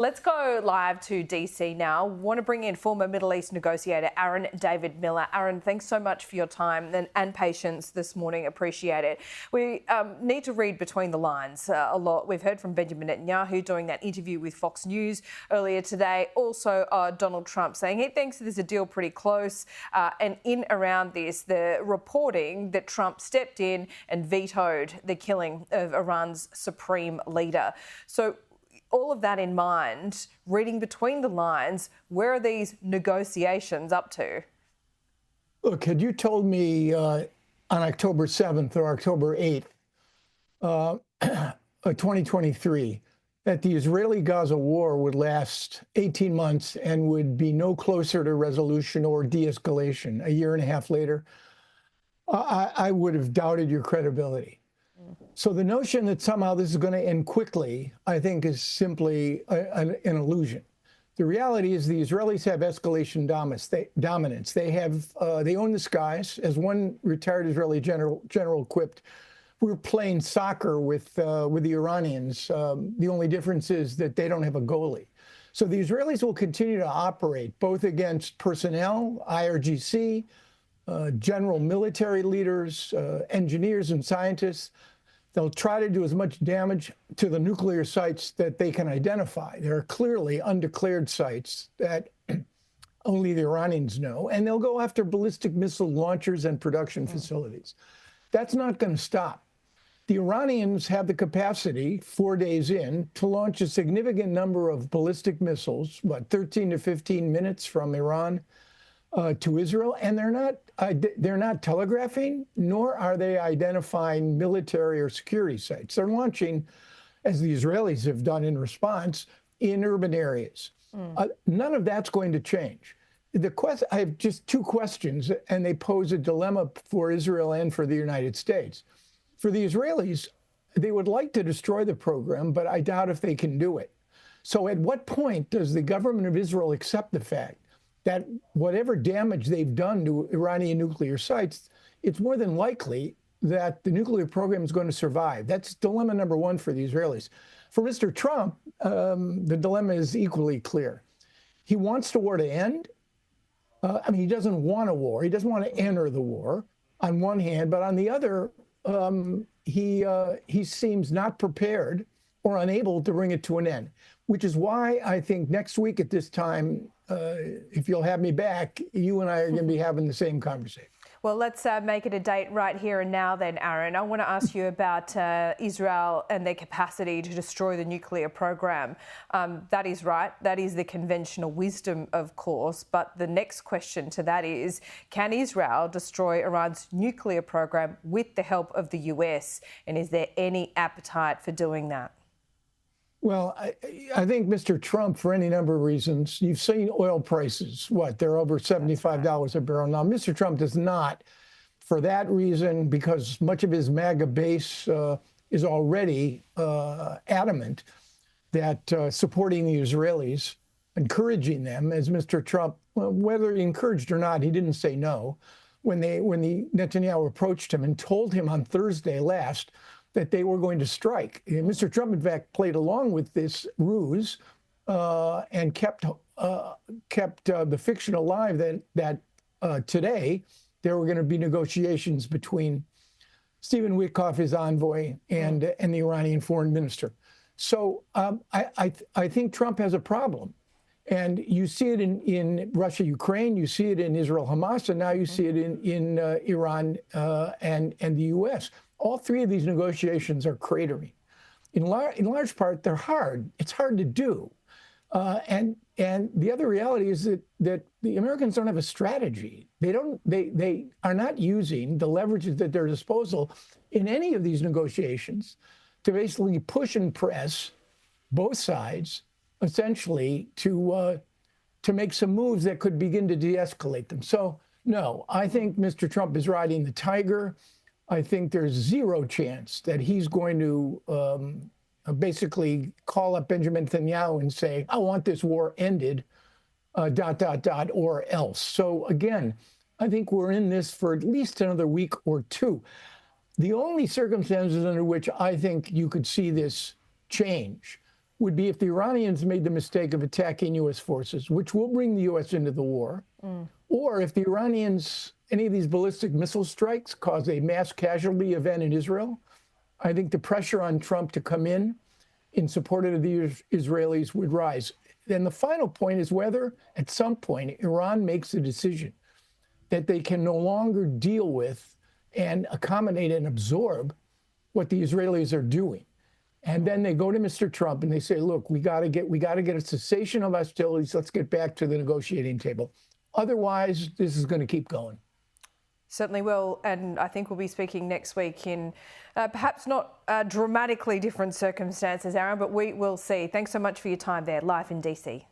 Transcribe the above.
Let's go live to DC now. Want to bring in former Middle East negotiator Aaron David Miller. Aaron, thanks so much for your time and patience this morning. Appreciate it. We need to read between the lines a lot. We've heard from Benjamin Netanyahu doing that interview with Fox News earlier today. Also, Donald Trump saying he thinks there's a deal pretty close. And in around this, the reporting that Trump stepped in and vetoed the killing of Iran's supreme leader. So, all of that in mind, reading between the lines, where are these negotiations up to? Look, had you told me on October 7th or October 8th, 2023, that the Israeli-Gaza war would last 18 months and would be no closer to resolution or de-escalation a year and a half later, I would have doubted your credibility. So the notion that somehow this is going to end quickly, I think, is simply an illusion. The reality is the Israelis have escalation dominance. They own the skies. As one retired Israeli general quipped, we're playing soccer with the Iranians. The only difference is that they don't have a goalie. So the Israelis will continue to operate both against personnel, IRGC, general military leaders, engineers and scientists. They'll try to do as much damage to the nuclear sites that they can identify. There are clearly undeclared sites that only the Iranians know, and they'll go after ballistic missile launchers and production facilities. That's not going to stop. The Iranians have the capacity, 4 days in, to launch a significant number of ballistic missiles, 13 to 15 minutes from Iran to Israel, and they're not telegraphing, nor are they identifying military or security sites. They're launching, as the Israelis have done in response, in urban areas. None of that's going to change. I have just two questions, and they pose a dilemma for Israel and for the United States. For the Israelis, they would like to destroy the program, but I doubt if they can do it. So at what point does the government of Israel accept the fact that whatever damage they've done to Iranian nuclear sites, it's more than likely that the nuclear program is going to survive? That's dilemma number one for the Israelis. For Mr. Trump, the dilemma is equally clear. He wants the war to end. He doesn't want a war. He doesn't want to enter the war on one hand, but on the other, he seems not prepared or unable to bring it to an end, which is why I think next week at this time, if you'll have me back, you and I are going to be having the same conversation. Well, let's make it a date right here and now then, Aaron. I want to ask you about Israel and their capacity to destroy the nuclear program. That is right. That is the conventional wisdom, of course. But the next question to that is, can Israel destroy Iran's nuclear program with the help of the US? And is there any appetite for doing that? Well, I think Mr. Trump, for any number of reasons, you've seen oil prices, they're over $75 a barrel now. Mr. Trump does not, for that reason, because much of his MAGA base is already adamant that supporting the Israelis, encouraging them, as Mr. Trump, whether he encouraged or not, he didn't say no. When Netanyahu approached him and told him on Thursday last that they were going to strike. And Mr. Trump, in fact, played along with this ruse and kept the fiction alive that today there were going to be negotiations between Stephen Witkoff, his envoy, and the Iranian foreign minister. So I think Trump has a problem. And you see it in Russia, Ukraine, you see it in Israel, Hamas, and now you see it in Iran and the U.S. All three of these negotiations are cratering. In large part, they're hard. It's hard to do. And the other reality is that the Americans don't have a strategy. They are not using the leverages at their disposal in any of these negotiations to basically push and press both sides, essentially, to make some moves that could begin to de-escalate them. So, no, I think Mr. Trump is riding the tiger. I think there's zero chance that he's going to basically call up Benjamin Netanyahu and say, I want this war ended, ... or else. So again, I think we're in this for at least another week or two. The only circumstances under which I think you could see this change would be if the Iranians made the mistake of attacking U.S. forces, which will bring the U.S. into the war, or if the Iranians, any of these ballistic missile strikes cause a mass casualty event in Israel. I think the pressure on Trump to come in support of the Israelis would rise. Then the final point is whether at some point Iran makes a decision that they can no longer deal with and accommodate and absorb what the Israelis are doing. And then they go to Mr. Trump and they say, look, we got to get a cessation of hostilities. Let's get back to the negotiating table. Otherwise, this is going to keep going. Certainly will. And I think we'll be speaking next week in perhaps not dramatically different circumstances, Aaron, but we will see. Thanks so much for your time there, live in DC.